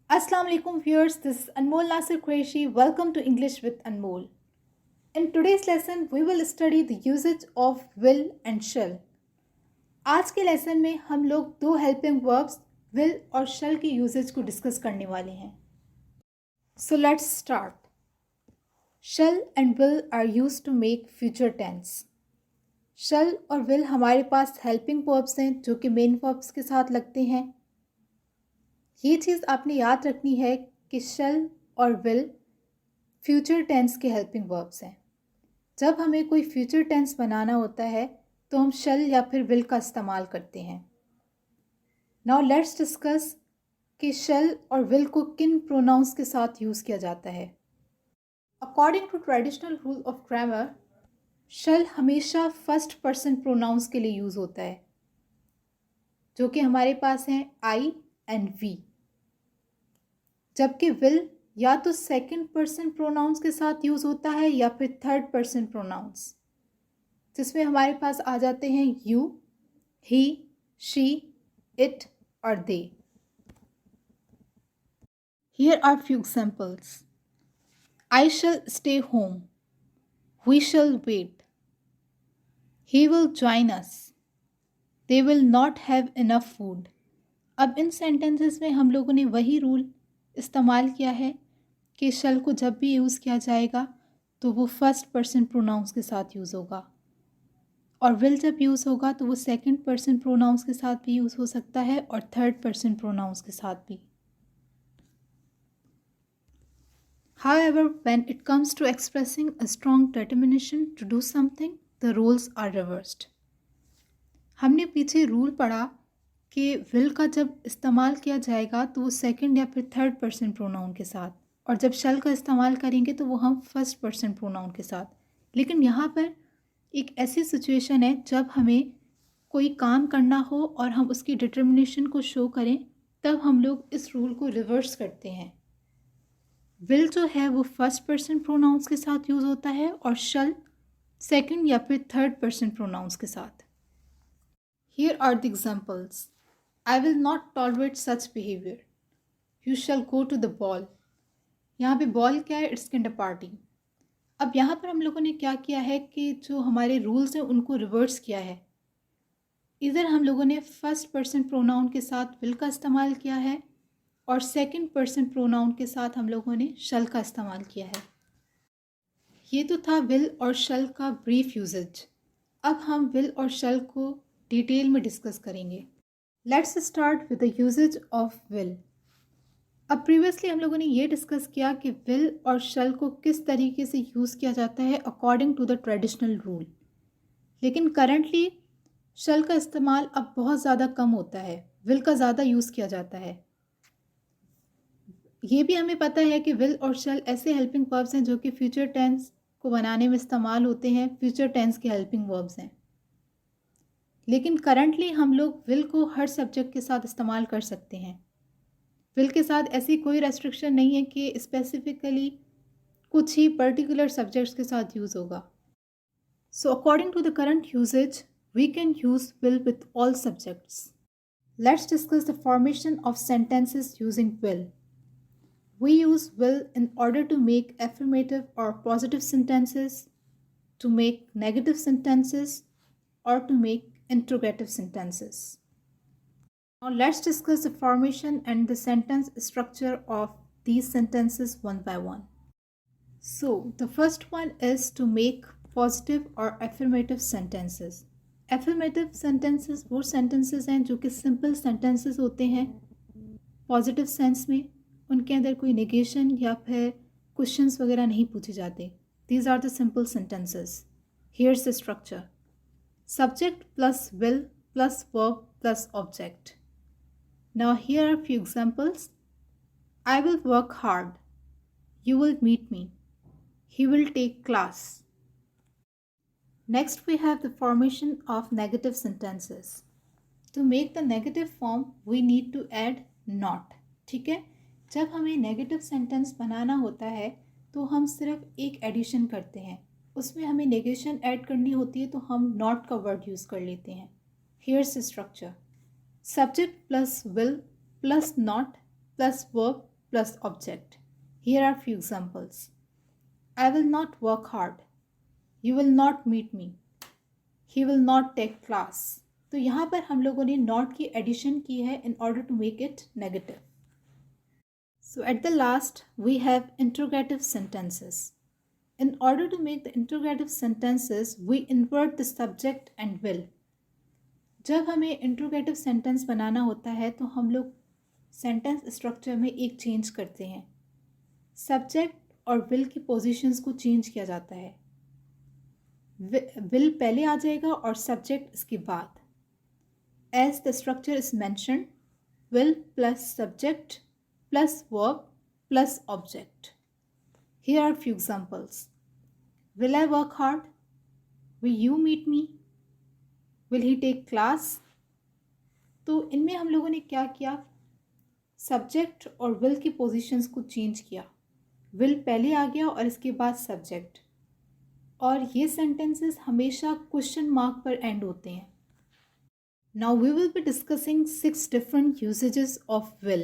Assalamu alaikum viewers, this is Anmol Nasir Qureshi. Welcome to English with Anmol. In today's lesson, we will study the usage of will and shall. आज के lesson में हम लोग दो helping verbs will और shall के usage को discuss करने वाले हैं. So let's start. Shall and will are used to make future tense. Shall और will हमारे पास हेल्पिंग वर्ब्स हैं जो कि मेन वर्ब्स के साथ लगते हैं. ये चीज़ आपने याद रखनी है कि शल और विल फ्यूचर टेंस के हेल्पिंग वर्ब्स हैं. जब हमें कोई फ्यूचर टेंस बनाना होता है तो हम शल या फिर विल का इस्तेमाल करते हैं. नाउ लेट्स डिस्कस कि शल और विल को किन प्रोनाउंस के साथ यूज़ किया जाता है. According to traditional rule of grammar, shall हमेशा फर्स्ट पर्सन प्रोनाउंस के लिए यूज़ होता है, जो कि हमारे पास हैं आई एंड वी. जबकि विल या तो सेकंड पर्सन प्रोनाउंस के साथ यूज़ होता है या फिर थर्ड पर्सन प्रोनाउंस, जिसमें हमारे पास आ जाते हैं यू, ही, शी, इट और they. Here are few examples. I shall stay home, we shall wait, he will join us, they will not have enough food. अब इन सेंटेंसेस में हम लोगों ने वही रूल इस्तेमाल किया है कि शल को जब भी यूज़ किया जाएगा तो वो फर्स्ट पर्सन प्रोनाउंस के साथ यूज़ होगा, और विल जब यूज़ होगा तो वो सेकंड पर्सन प्रोनाउंस के साथ भी यूज़ हो सकता है और थर्ड पर्सन प्रोनाउंस के साथ भी. However, when it comes to expressing a strong determination to do something, the roles are reversed. हमने पीछे रूल पढ़ा कि विल का जब इस्तेमाल किया जाएगा तो वो सेकंड या फिर थर्ड पर्सन प्रोनाउन के साथ, और जब शल का इस्तेमाल करेंगे तो वो हम फर्स्ट पर्सन प्रोनाउन के साथ. लेकिन यहाँ पर एक ऐसी सिचुएशन है जब हमें कोई काम करना हो और हम उसकी डिटर्मिनेशन को शो करें, तब हम लोग इस रूल को रिवर्स करते हैं. विल जो है वो फर्स्ट पर्सन प्रोनाउंस के साथ यूज़ होता है और शल सेकंड या फिर थर्ड पर्सन प्रोनाउंस के साथ. Here are the examples. I will not tolerate such behavior. You shall go to the ball. यहाँ पे बॉल क्या है? It's Kinder party. अब यहाँ पर हम लोगों ने क्या किया है कि जो हमारे रूल्स हैं उनको रिवर्स किया है. इधर हम लोगों ने फर्स्ट पर्सन प्रोनाउन के साथ विल का इस्तेमाल किया है और सेकंड पर्सन प्रोनाउन के साथ हम लोगों ने शल का इस्तेमाल किया है. ये तो था विल और शल का ब्रीफ यूजेज. अब हम विल और शल को डिटेल में डिस्कस करेंगे. Let's start with the usage of will. अब प्रीवियसली हम लोगों ने ये डिस्कस किया कि विल और शल को किस तरीके से यूज़ किया जाता है according to the traditional rule. लेकिन करंटली शल का इस्तेमाल अब बहुत ज़्यादा कम होता है, विल का ज़्यादा यूज़ किया जाता है. ये भी हमें पता है कि विल और शल ऐसे हेल्पिंग वर्ब्स हैं जो कि फ्यूचर टेंस को बनाने में इस्तेमाल होते हैं, फ्यूचर टेंस के हेल्पिंग वर्ब्स हैं. लेकिन करंटली हम लोग विल को हर सब्जेक्ट के साथ इस्तेमाल कर सकते हैं. विल के साथ ऐसी कोई रेस्ट्रिक्शन नहीं है कि स्पेसिफिकली कुछ ही पर्टिकुलर सब्जेक्ट्स के साथ यूज़ होगा. So according to the current usage we can use will with all subjects. Let's discuss the formation of sentences using will. We use will in order to make affirmative or positive sentences, to make negative sentences, or to make interrogative sentences. Now let's discuss the formation and the sentence structure of these sentences one by one. So the first one is to make positive or affirmative sentences. Affirmative sentences वो sentences हैं जो कि simple sentences होते हैं positive sense में. उनके अंदर कोई नेगेशन या फिर क्वेश्चंस वगैरह नहीं पूछे जाते. These are the simple sentences. Here's the structure. Subject plus will plus verb plus object. Now here are few examples. I will work hard, you will meet me, he will take class. Next we have the formation of negative sentences. To make the negative form we need to add not. ठीक है, जब हमें negative sentence बनाना होता है तो हम सिर्फ एक एडिशन करते हैं, उसमें हमें नेगेशन ऐड करनी होती है तो हम नॉट का वर्ड यूज़ कर लेते हैं. Here's the structure. Subject plus will plus not plus verb plus object. Here are few examples. I will not work hard. You will not meet me. He will not take class. तो यहाँ पर हम लोगों ने not की addition की है in order to make it negative. So at the last we have interrogative sentences. In order to make the interrogative sentences, we invert the subject and will. जब हमें interrogative sentence बनाना होता है तो हम लोग sentence structure में एक change करते हैं. Subject और will की positions को change किया जाता है. Will पहले आ जाएगा और subject इसके बाद. As the structure is mentioned, will plus subject plus verb plus object. Here are few examples. Will I work hard? Will you meet me? Will he take class? तो इनमें हम लोगों ने क्या किया? सब्जेक्ट और विल की पोजीशंस को चेंज किया. विल पहले आ गया और इसके बाद सब्जेक्ट. और ये सेंटेंसेस हमेशा क्वेश्चन मार्क पर एंड होते हैं. Now we will be discussing 6 different usages of will.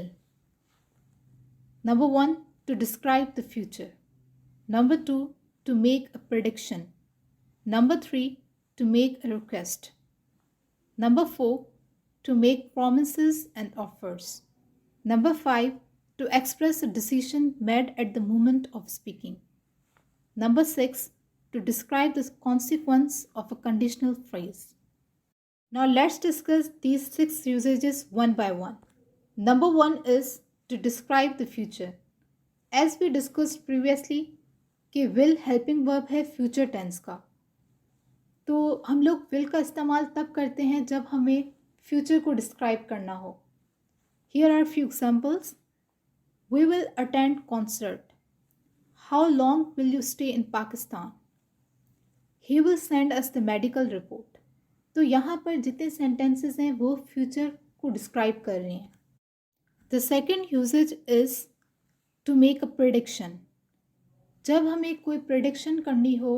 Number 1, to describe the future. Number 2, to make a prediction. Number 3, to make a request. Number 4, to make promises and offers. Number 5, to express a decision made at the moment of speaking. Number 6, to describe the consequence of a conditional phrase. Now let's discuss these 6 usages one by one. Number 1 is to describe the future. As we discussed previously कि will helping verb है future tense का. तो हम लोग will का इस्तेमाल तब करते हैं जब हमें future को describe करना हो. Here are few examples. We will attend concert. How long will you stay in Pakistan? He will send us the medical report. तो यहाँ पर जितने sentences हैं वो future को describe कर रहे हैं. The second usage is to make a prediction. जब हमें कोई प्रेडिक्शन करनी हो,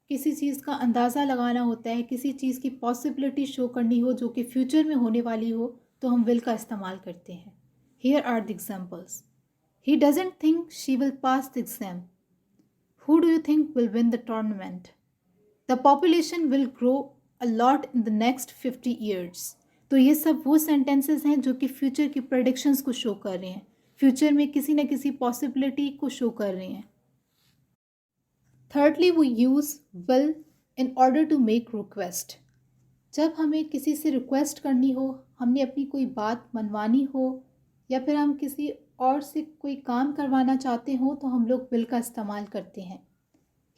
किसी चीज़ का अंदाज़ा लगाना होता है, किसी चीज़ की पॉसिबिलिटी शो करनी हो जो कि फ्यूचर में होने वाली हो, तो हम विल का इस्तेमाल करते हैं. Here are the examples. He doesn't think she will pass the exam. Who do you think will win the tournament? The population will grow a lot in the next 50 years. तो ये सब वो sentences हैं जो कि future की predictions को show कर रहे हैं, फ्यूचर में किसी न किसी पॉसिबिलिटी को शो कर रहे हैं. Thirdly, we use will in order to make request. जब हमें किसी से रिक्वेस्ट करनी हो, हमने अपनी कोई बात मनवानी हो या फिर हम किसी और से कोई काम करवाना चाहते हो तो हम लोग will का इस्तेमाल करते हैं.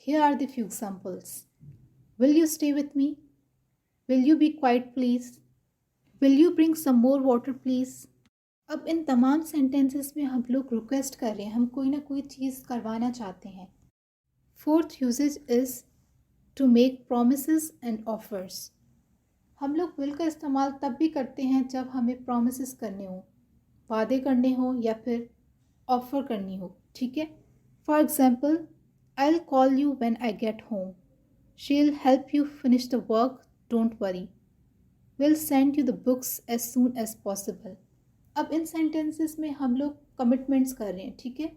Here are the few examples. Will you stay with me? Will you be quiet please? Will you bring some more water please? अब इन तमाम सेंटेंसेस में हम लोग रिक्वेस्ट कर रहे हैं, हम कोई ना कोई चीज़ करवाना चाहते हैं. Fourth usage is to make promises and offers. हम लोग will का इस्तेमाल तब भी करते हैं जब हमें promises करने हो, वादे करने हो या फिर offer करनी हो. ठीक है. For example, I'll call you when I get home. She'll help you finish the work. Don't worry. We'll send you the books as soon as possible. अब इन sentences में हम लोग commitments कर रहे हैं. ठीक है,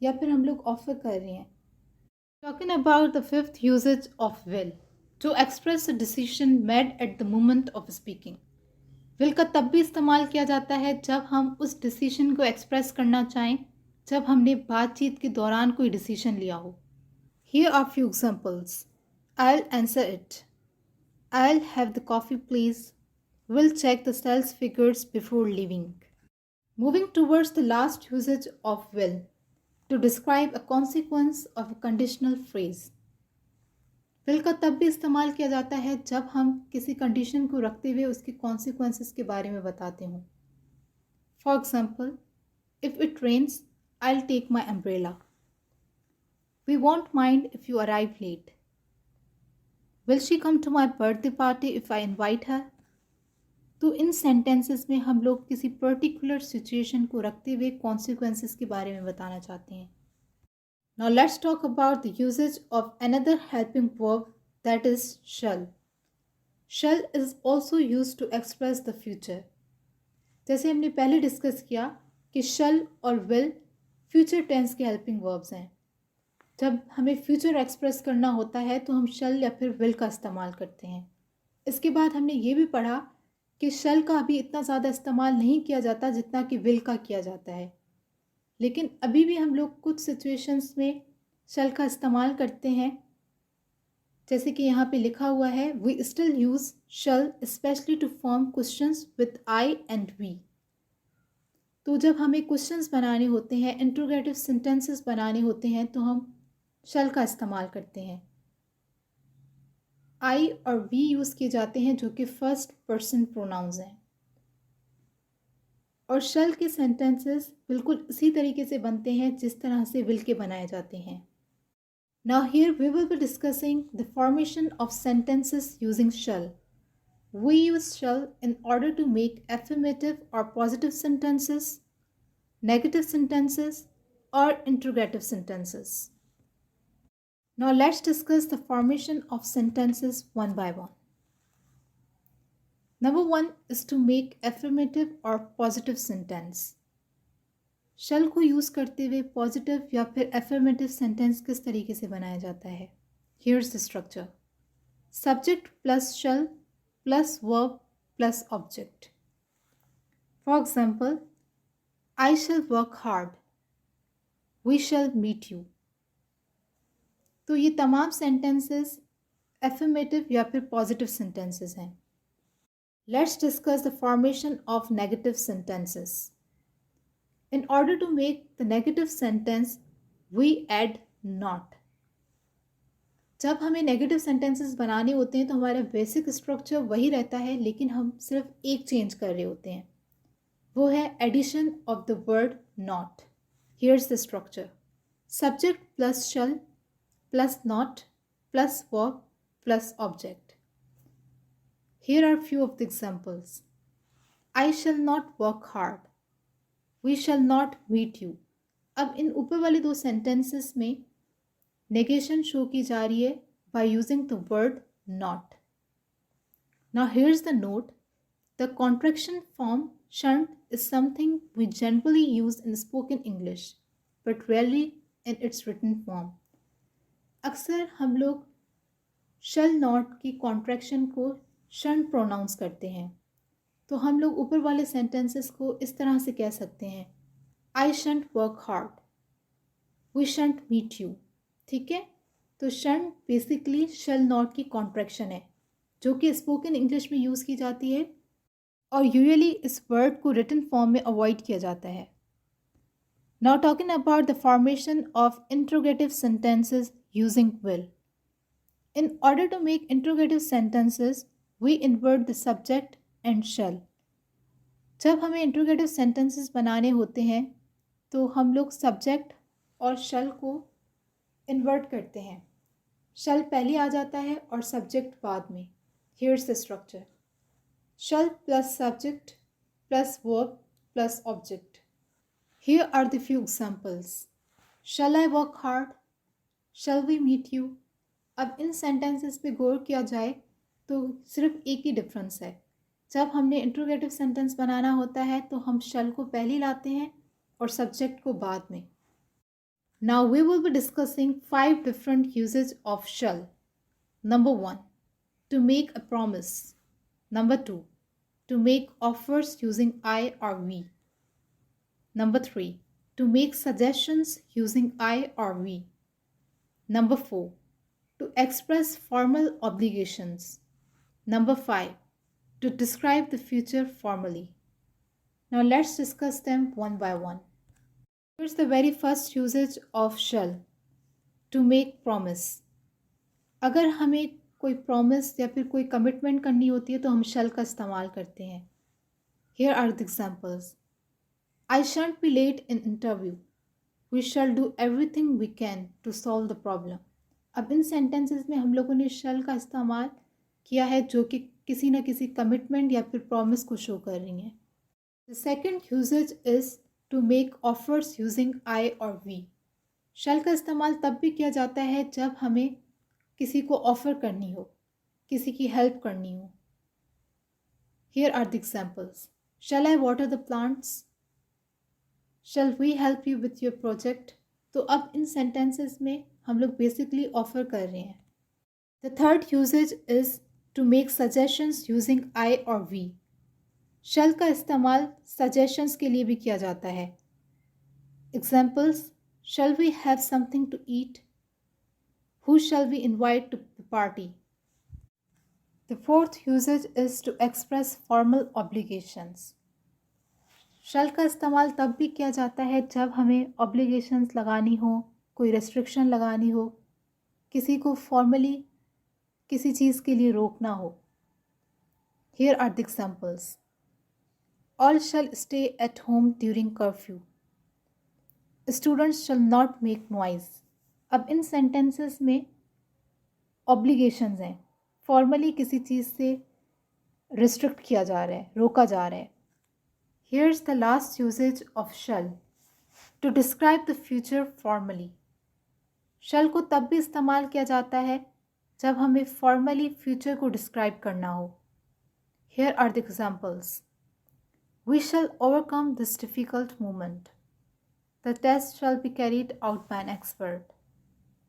या फिर हम लोग offer कर रहे हैं. Talking about the fifth usage of will, to express a decision made at the moment of speaking. Will का तब भी इस्तेमाल किया जाता है जब हम उस decision को express करना चाहें, जब हमने बातचीत के दौरान कोई decision लिया हो. Here are few examples. I'll answer it. I'll have the coffee please. We'll check the sales figures before leaving. Moving towards the last usage of will, to describe a consequence of a conditional phrase. will का तब भी इस्तेमाल किया जाता है जब हम किसी कंडीशन को रखते हुए उसके consequences के बारे में बताते हों. For example, if it rains, I'll take my umbrella. We won't mind if you arrive late. Will she come to my birthday party if I invite her? तो इन सेंटेंसेस में हम लोग किसी पर्टिकुलर सिचुएशन को रखते हुए कॉन्सिक्वेंसेस के बारे में बताना चाहते हैं. Now let's talk about the usage of another helping verb, that is shall. Shall is also used to express the future. जैसे हमने पहले डिस्कस किया कि shall और will फ्यूचर टेंस के हेल्पिंग वर्ब्स हैं। जब हमें फ्यूचर एक्सप्रेस करना होता है तो हम शल या फिर विल का इस्तेमाल करते हैं। इसके बाद हमने ये भी पढ़ा कि शल का अभी इतना ज़्यादा इस्तेमाल नहीं किया जाता जितना कि विल का किया जाता है, लेकिन अभी भी हम लोग कुछ सिचुएशंस में शल का इस्तेमाल करते हैं। जैसे कि यहाँ पे लिखा हुआ है, we still use shall specially to form questions with I and we. तो जब हमें क्वेश्चंस बनाने होते हैं, इंट्रोगेटिव सेंटेंसेस बनाने होते हैं, तो हम शल का इस्तेमाल करते हैं। आई और वी यूज़ किए जाते हैं जो कि फर्स्ट पर्सन प्रोनाउंस हैं। और शल के सेंटेंसेस बिल्कुल इसी तरीके से बनते हैं जिस तरह से विल के बनाए जाते हैं। Now here we will be discussing the formation of sentences using shall. We use shall in order to make affirmative or positive sentences, negative sentences, or interrogative sentences. Now let's discuss the formation of sentences one by one. Number one is to make affirmative or positive sentence. शल को use करते हुए positive या फिर affirmative sentence किस तरीके से बनाया जाता है? Here's the structure. Subject plus shall plus verb plus object. For example, I shall work hard. We shall meet you. तो ये तमाम सेंटेंसेस एफर्मेटिव या फिर पॉजिटिव सेंटेंसेस हैं। Let's discuss the formation of negative sentences. In order to make the negative sentence, we add not. जब हमें negative sentences बनाने होते हैं तो हमारा बेसिक स्ट्रक्चर वही रहता है, लेकिन हम सिर्फ एक चेंज कर रहे होते हैं, वो है addition of the word not. Here's the structure. Subject plus shall plus not plus verb plus object. Here are few of the examples. I shall not work hard, we shall not meet you. अब इन ऊपर वाले दो sentences में negation show की जा रही है by using the word not. Now here's the note, the contraction form shunt is something we generally use in spoken English but rarely in its written form. अक्सर हम लोग shall not की contraction को shunt pronounce करते हैं, तो हम लोग ऊपर वाले सेंटेंसेस को इस तरह से कह सकते हैं, I shan't work hard, we shan't meet you। ठीक है, तो shunt बेसिकली shall not की कॉन्ट्रैक्शन है जो कि स्पोकन इंग्लिश में यूज़ की जाती है और यूजुअली इस वर्ड को रिटन फॉर्म में अवॉइड किया जाता है। Now talking about the formation of interrogative sentences using will. In order to make interrogative sentences we invert the subject and shall. जब हमें इंट्रोगेटिव सेंटेंसेस बनाने होते हैं तो हम लोग सब्जेक्ट और शैल को इन्वर्ट करते हैं। शैल पहले आ जाता है और सब्जेक्ट बाद में। Here's the structure. Shall plus subject plus verb plus object. Here are the few examples. Shall I work hard? Shall we meet you? अब इन सेंटेंसेस पे गौर किया जाए तो सिर्फ एक ही डिफरेंस है। जब हमने इंट्रोगेटिव सेंटेंस बनाना होता है तो हम shall को पहले लाते हैं और सब्जेक्ट को बाद में। Now we will be discussing 5 different uses of shall. Number 1, to make a promise. Number 2, to make offers using I or we. Number 3, to make suggestions using I or we. Number 4, to express formal obligations. Number 5, to describe the future formally. Now let's discuss them one by one. Here's the very first usage of shall, to make promise. अगर हमें कोई promise या फिर कोई commitment करनी होती है तो हम शल का इस्तेमाल करते हैं। Here are the examples. I shan't be late in interview, we shall do everything we can to solve the problem. अब इन सेंटेंसेस में हम लोगों ने शल का इस्तेमाल किया है जो कि किसी न किसी कमिटमेंट या फिर प्रॉमिस को शो कर रही हैं। The second usage is to make offers using I और वी। शल का इस्तेमाल तब भी किया जाता है जब हमें किसी को ऑफ़र करनी हो, किसी की हेल्प करनी हो। Here are the examples. Shall I water the plants? Shall we help you with your project. तो अब इन सेंटेंसेस में हम लोग बेसिकली ऑफर कर रहे हैं। The third usage is to make suggestions using I और वी। शैल का इस्तेमाल सजेशंस के लिए भी किया जाता है। Examples, shall we have something to eat, who shall we invite to the party. The fourth usages is to express formal obligations. Shall का इस्तेमाल तब भी किया जाता है जब हमें ऑब्लिगेशंस लगानी हो, कोई रेस्ट्रिक्शन लगानी हो, किसी को फॉर्मली किसी चीज़ के लिए रोकना हो। Here are the examples. All shall stay at home during curfew. Students shall not make noise. अब इन सेंटेंसेस में ऑब्लिगेशंस हैं, फॉर्मली किसी चीज़ से रिस्ट्रिक्ट किया जा रहा है, रोका जा रहा है। Here's the last usage of shall to describe the future formally. shall को तब भी इस्तेमाल किया जाता है जब हमें formally future को describe करना हो। Here are the examples. We shall overcome this difficult moment. The test shall be carried out by an expert.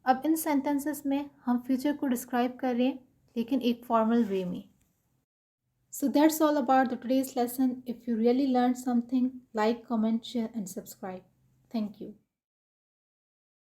अब इन sentences में हम future को describe कर रहे हैं लेकिन एक formal way में। So that's all about the today's lesson. If you really learned something, like, comment, share and subscribe. Thank you.